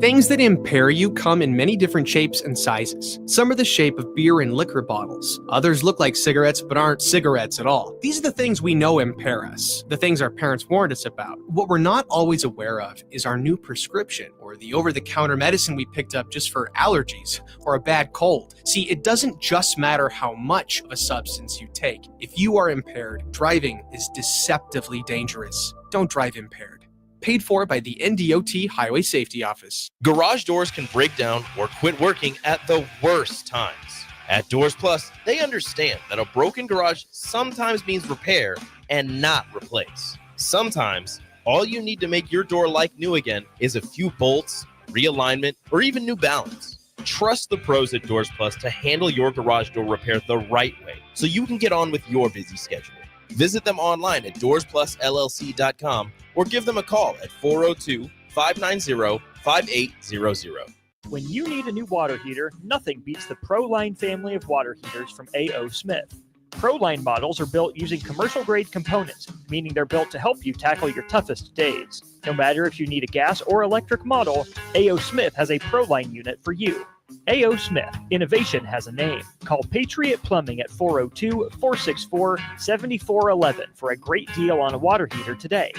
Things that impair you come in many different shapes and sizes. Some are the shape of beer and liquor bottles. Others look like cigarettes but aren't cigarettes at all. These are the things we know impair us, the things our parents warned us about. What we're not always aware of is our new prescription or the over-the-counter medicine we picked up just for allergies or a bad cold. See, it doesn't just matter how much of a substance you take. If you are impaired, driving is deceptively dangerous. Don't drive impaired. Paid for by the NDOT Highway Safety Office. Garage doors can break down or quit working at the worst times. At Doors Plus, they understand that a broken garage sometimes means repair and not replace. Sometimes, all you need to make your door like new again is a few bolts, realignment, or even new balance. Trust the pros at Doors Plus to handle your garage door repair the right way so you can get on with your busy schedule. Visit them online at doorsplusllc.com or give them a call at 402-590-5800. When you need a new water heater, nothing beats the ProLine family of water heaters from A.O. Smith. ProLine models are built using commercial-grade components, meaning they're built to help you tackle your toughest days. No matter if you need a gas or electric model, A.O. Smith has a ProLine unit for you. A.O. Smith. Innovation has a name. Call Patriot Plumbing at 402-464-7411 for a great deal on a water heater today.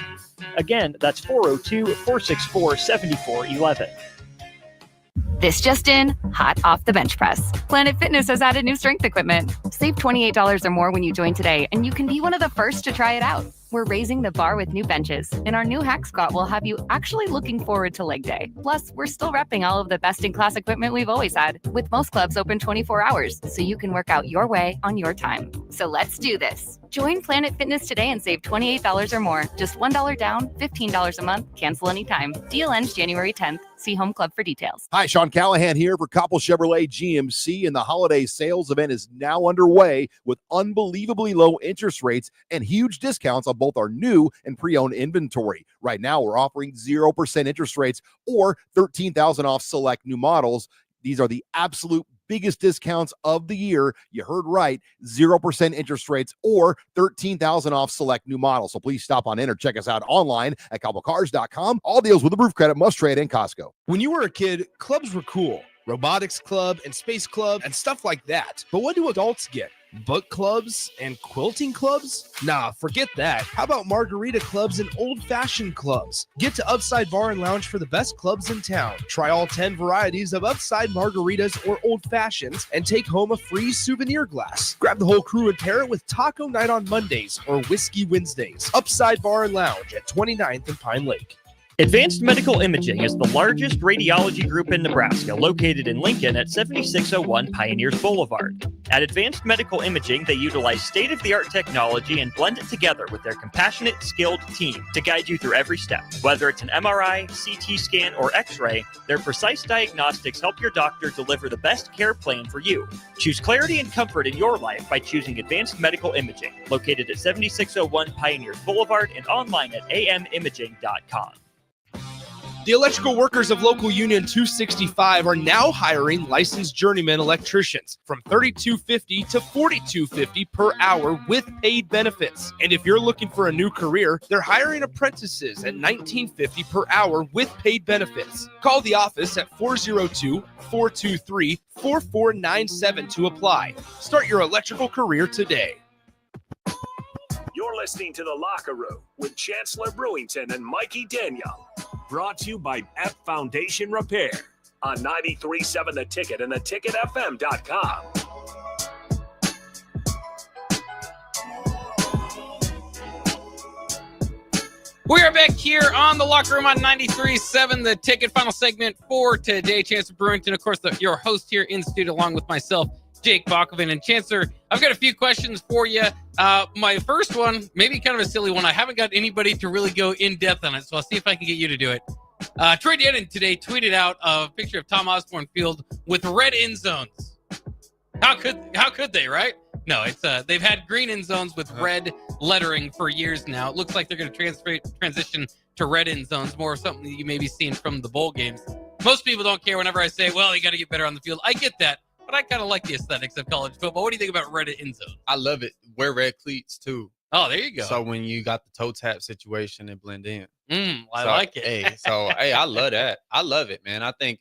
Again, that's 402-464-7411. This just in, hot off the bench press. Planet Fitness has added new strength equipment. Save $28 or more when you join today, and you can be one of the first to try it out. We're raising the bar with new benches, and our new hack squat will have you actually looking forward to leg day. Plus, we're still repping all of the best-in-class equipment we've always had, with most clubs open 24 hours, so you can work out your way on your time. So let's do this. Join Planet Fitness today and save $28 or more. Just $1 down, $15 a month, cancel anytime. Deal ends January 10th. See Home Club for details. Hi, Sean Callahan here for Koppel Chevrolet GMC, and the holiday sales event is now underway with unbelievably low interest rates and huge discounts on both our new and pre-owned inventory. Right now, we're offering 0% interest rates or $13,000 off select new models. These are the absolute biggest discounts of the year. You heard right, 0% interest rates or $13,000 off select new models. So please stop on in or check us out online at koppelcars.com. All deals with approved credit, must trade, and Costco. When you were a kid, clubs were cool. Robotics club and space club and stuff like that. But what do adults get? Book clubs and quilting clubs? Nah, forget that. How about margarita clubs and old-fashioned clubs? Get to Upside Bar and Lounge for the best clubs in town. Try all 10 varieties of Upside margaritas or old fashions and take home a free souvenir glass. Grab the whole crew and pair it with taco night on Mondays or whiskey Wednesdays. Upside Bar and Lounge at 29th and Pine Lake. Advanced Medical Imaging is the largest radiology group in Nebraska, located in Lincoln at 7601 Pioneers Boulevard. At Advanced Medical Imaging, they utilize state-of-the-art technology and blend it together with their compassionate, skilled team to guide you through every step. Whether it's an MRI, CT scan, or X-ray, their precise diagnostics help your doctor deliver the best care plan for you. Choose clarity and comfort in your life by choosing Advanced Medical Imaging, located at 7601 Pioneers Boulevard and online at amimaging.com. The electrical workers of Local Union 265 are now hiring licensed journeyman electricians from $32.50 to $42.50 per hour with paid benefits. And if you're looking for a new career, they're hiring apprentices at $19.50 per hour with paid benefits. Call the office at 402-423-4497 to apply. Start your electrical career today. You're listening to The Locker Room with Chancellor Brewington and Mikey Daniel. Brought to you by F Foundation Repair on 93.7 The Ticket and theticketfm.com. We are back here on The Locker Room on 93.7 The Ticket. Final segment for today. Chancellor Brewington, of course, your host here in studio, along with myself, Jake Bakoven. And Chancellor, I've got a few questions for you. My first one, maybe kind of a silly one. I haven't got anybody to really go in depth on it, so I'll see if I can get you to do it. Troy Denon today tweeted out a picture of Tom Osborne Field with red end zones. How could they, right? No, it's they've had green end zones with red lettering for years now. It looks like they're going to transition to red end zones, more something that you may be seeing from the bowl games. Most people don't care whenever I say, well, you got to get better on the field. I get that. But I kind of like the aesthetics of college football. What do you think about red end zone? I love it. Wear red cleats, too. Oh, there you go. So when you got the toe tap situation, it blend in. I like it. Hey, I love that. I love it, man. I think,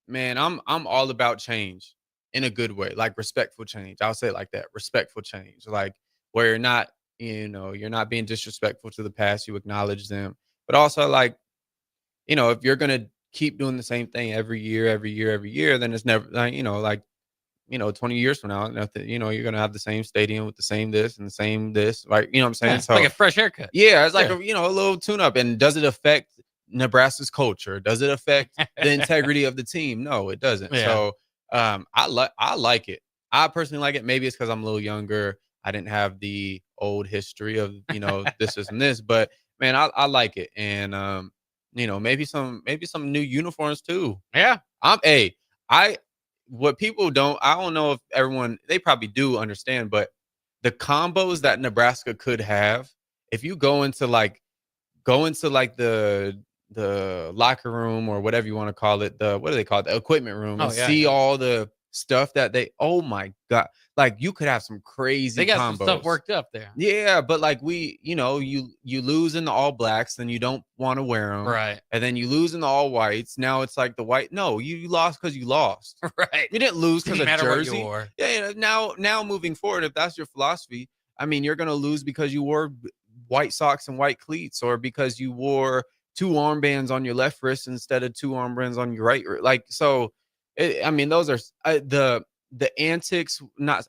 man, I'm all about change in a good way, like respectful change. I'll say it like that, respectful change, like where you're not being disrespectful to the past. You acknowledge them, but also like, if you're gonna keep doing the same thing every year, then it's never like 20 years from now, nothing, you're gonna have the same stadium with the same this and the same this, like, you know what I'm saying? Yeah, So like a fresh haircut. yeah, it's like a little tune up. And does it affect Nebraska's culture? Does it affect the integrity of the team? No, it doesn't. Yeah. So I like it. I personally like it. Maybe it's because I'm a little younger. I didn't have the old history of this and this, but man, I like it. And maybe some new uniforms too. Yeah. What people I don't know if everyone, they probably do understand, but the combos that Nebraska could have, if you go into the locker room or whatever you want to call it, what do they call it? The equipment room, and see all the stuff that oh my God, like you could have some crazy They got combos. some stuff worked up there. Yeah, but like you lose in the all blacks, then you don't want to wear them, Right. and then you lose in the all whites. Now it's like the white. No, you lost because you lost. Right. You didn't lose because of Didn't matter what jersey. you wore. Yeah. Now moving forward, if that's your philosophy, I mean, you're gonna lose because you wore white socks and white cleats, or because you wore 2 armbands on your left wrist instead of 2 armbands on your right wrist. Like, so, those are the antics.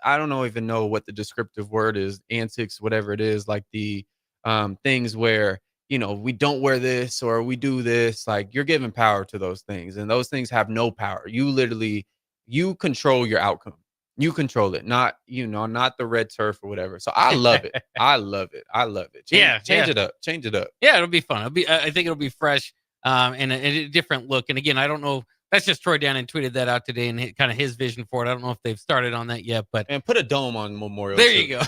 I don't even know what the descriptive word is. Antics, whatever it is, like the things where we don't wear this or we do this. Like, you're giving power to those things, and those things have no power. You control your outcome. You control it, not the red turf or whatever. So I love it. I love it. Change it up. Change it up. Yeah, it'll be fun. I think it'll be fresh, and a different look. And again, I don't know. That's just Troy Dannon tweeted that out today, and kind of his vision for it. I don't know if they've started on that yet, but and put a dome on Memorial. There you go.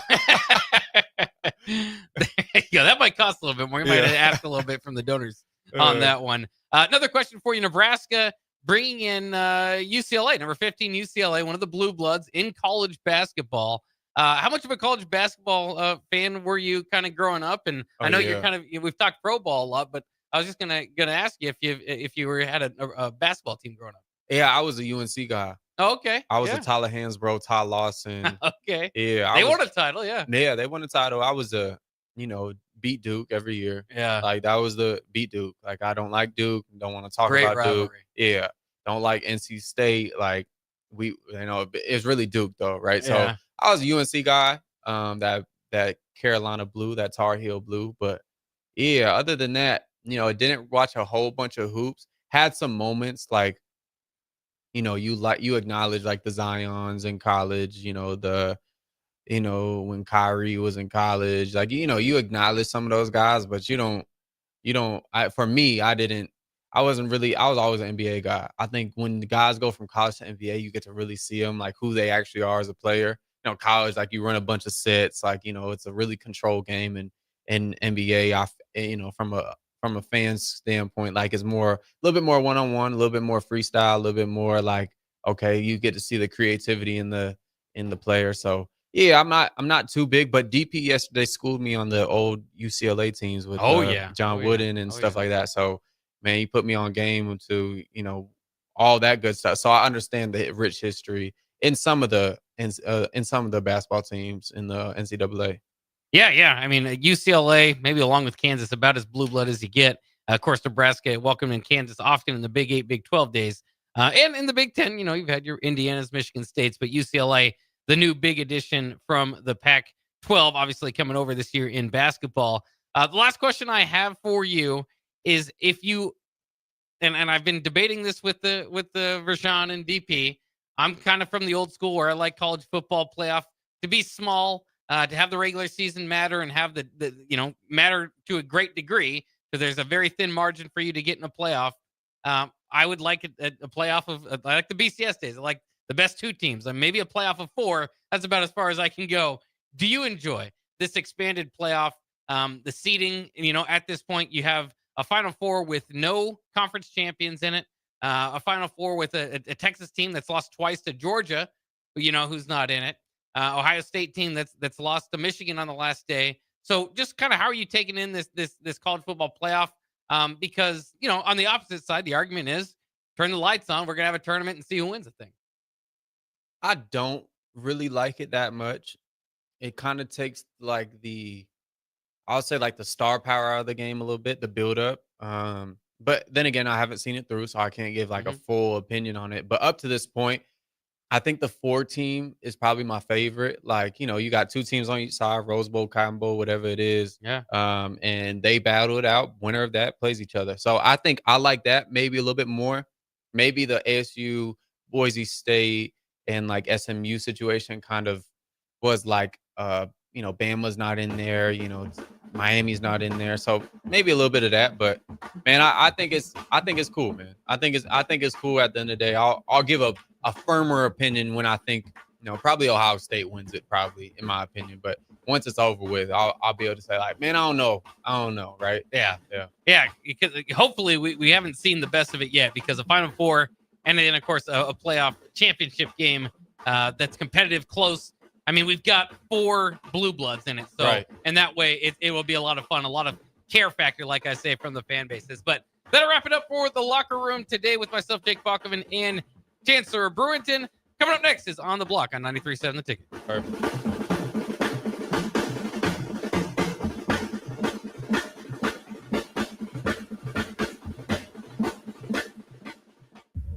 Yeah, that might cost a little bit more. You might ask a little bit from the donors on that one. Another question for you, Nebraska. Bringing in UCLA, number 15 UCLA, one of the blue bloods in college basketball. How much of a college basketball fan were you kind of growing up? And I know you're we've talked pro ball a lot, but I was just gonna ask you if you had a basketball team growing up. Yeah, I was a UNC guy. Oh, okay. I was a Tyler Hansbrough, Ty Lawson. Okay. Yeah, they won a title. Yeah. Yeah, they won a title. I was beat Duke every year. Yeah. Like, that was the beat Duke. Like, I don't like Duke. Don't want to talk Great about rivalry. Duke. Yeah. Don't like NC State. Like, it's really Duke though, right? Yeah. So I was a UNC guy. That Carolina blue, that Tar Heel blue. But yeah, other than that, I didn't watch a whole bunch of hoops. Had some moments like, you acknowledge like the Zions in college, when Kyrie was in college, like, you acknowledge some of those guys, but for me, I was always an NBA guy. I think when the guys go from college to NBA, you get to really see them, like, who they actually are as a player. College, like, you run a bunch of sets, like, it's a really controlled game. And in NBA, from a fan's standpoint, like, it's a little bit more one-on-one, a little bit more freestyle, a little bit more like, okay, you get to see the creativity in the player. So yeah, I'm not too big, but DP yesterday schooled me on the old UCLA teams with John Wooden and stuff like that. So man, he put me on game to all that good stuff. So I understand the rich history in some of the basketball teams in the NCAA. Yeah. I mean, UCLA, maybe along with Kansas, about as blue blood as you get. Of course, Nebraska welcoming Kansas often in the Big 8, Big 12 days. And in the Big 10, you've had your Indianas, Michigan States, but UCLA, the new big addition from the Pac-12, obviously coming over this year in basketball. The last question I have for you is if you, and I've been debating this with the Rajan and DP. I'm kind of from the old school where I like college football playoff to be small, to have the regular season matter and have the matter to a great degree, because there's a very thin margin for you to get in a playoff. I would like a playoff I like the BCS days. I like the best 2 teams, and maybe a playoff of 4. That's about as far as I can go. Do you enjoy this expanded playoff? The seeding, at this point, you have a Final Four with no conference champions in it, a Final Four with a Texas team that's lost twice to Georgia, who's not in it. Ohio State team that's lost to Michigan on the last day. So just kind of how are you taking in this college football playoff? Because, on the opposite side, the argument is turn the lights on. We're going to have a tournament and see who wins the thing. I don't really like it that much. It kind of takes I'll say the star power out of the game a little bit, the build up. But then again, I haven't seen it through, so I can't give a full opinion on it. But up to this point, I think the 4 team is probably my favorite. You got 2 teams on each side, Rose Bowl, Cotton Bowl, whatever it is. Yeah. And they battle it out. Winner of that plays each other. So I think I like that maybe a little bit more. Maybe the ASU, Boise State, and SMU situation kind of was Bama's not in there, Miami's not in there. So maybe a little bit of that, but man, I think it's cool, man. I think it's cool at the end of the day. I'll give a firmer opinion when I think, probably Ohio State wins it, probably, in my opinion. But once it's over with, I'll be able to say man, I don't know, right? Yeah. Because hopefully we haven't seen the best of it yet, because the Final Four and then of course a playoff championship game that's competitive, close. I mean, we've got 4 blue bloods in it, so right. And that way it will be a lot of fun, a lot of care factor, like I say, from the fan bases. But that'll wrap it up for the locker room today with myself, Jake Bachman, and Chancellor Brewington. Coming up next is On the Block on 93.7 The Ticket. Perfect.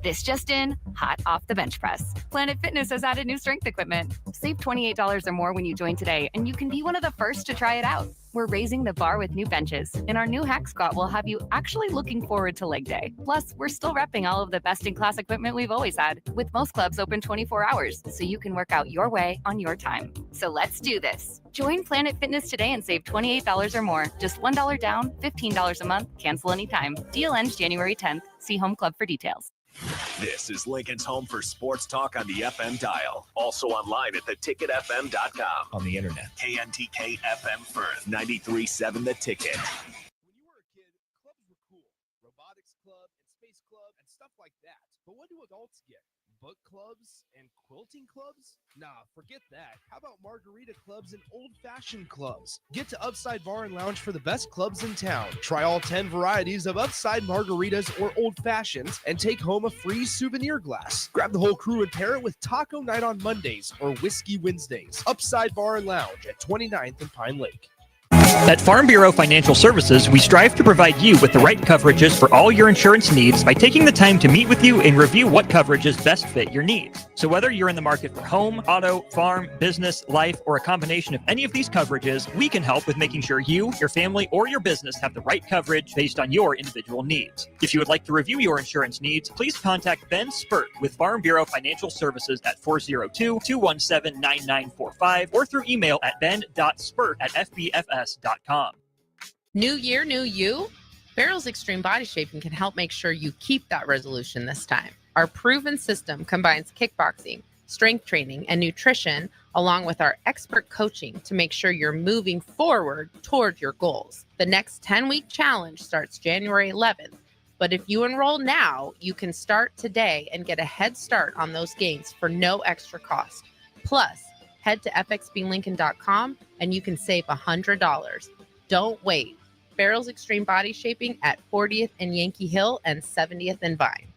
This just in, hot off the bench press. Planet Fitness has added new strength equipment. Save $28 or more when you join today, and you can be one of the first to try it out. We're raising the bar with new benches, and our new hack squat will have you actually looking forward to leg day. Plus, we're still repping all of the best-in-class equipment we've always had, with most clubs open 24 hours, so you can work out your way on your time. So let's do this. Join Planet Fitness today and save $28 or more. Just $1 down, $15 a month, cancel anytime. Deal ends January 10th. See Home Club for details. This is Lincoln's home for sports talk on the FM dial. Also online at theticketfm.com. On the internet. KNTK FM Firth, 93.7 The Ticket. When you were a kid, clubs were cool. Robotics club and space club and stuff like that. But what do adults get? Book clubs and quilting clubs? Nah, forget that. How about margarita clubs and old-fashioned clubs? Get to Upside Bar and Lounge for the best clubs in town. Try all 10 varieties of Upside margaritas or old fashions and take home a free souvenir glass. Grab the whole crew and pair it with taco night on Mondays or whiskey Wednesdays. Upside Bar and Lounge at 29th and Pine Lake. At Farm Bureau Financial Services, we strive to provide you with the right coverages for all your insurance needs by taking the time to meet with you and review what coverages best fit your needs. So whether you're in the market for home, auto, farm, business, life, or a combination of any of these coverages, we can help with making sure you, your family, or your business have the right coverage based on your individual needs. If you would like to review your insurance needs, please contact Ben Spurt with Farm Bureau Financial Services at 402-217-9945 or through email at ben.spurt@fbfs.com. New year, new you? Barrel's Extreme Body Shaping can help make sure you keep that resolution this time. Our proven system combines kickboxing, strength training, and nutrition, along with our expert coaching to make sure you're moving forward toward your goals. The next 10-week challenge starts January 11th, but if you enroll now, you can start today and get a head start on those gains for no extra cost. Plus, head to fxblincoln.com and you can save $100. Don't wait. Barrel's Extreme Body Shaping at 40th and Yankee Hill and 70th and Vine.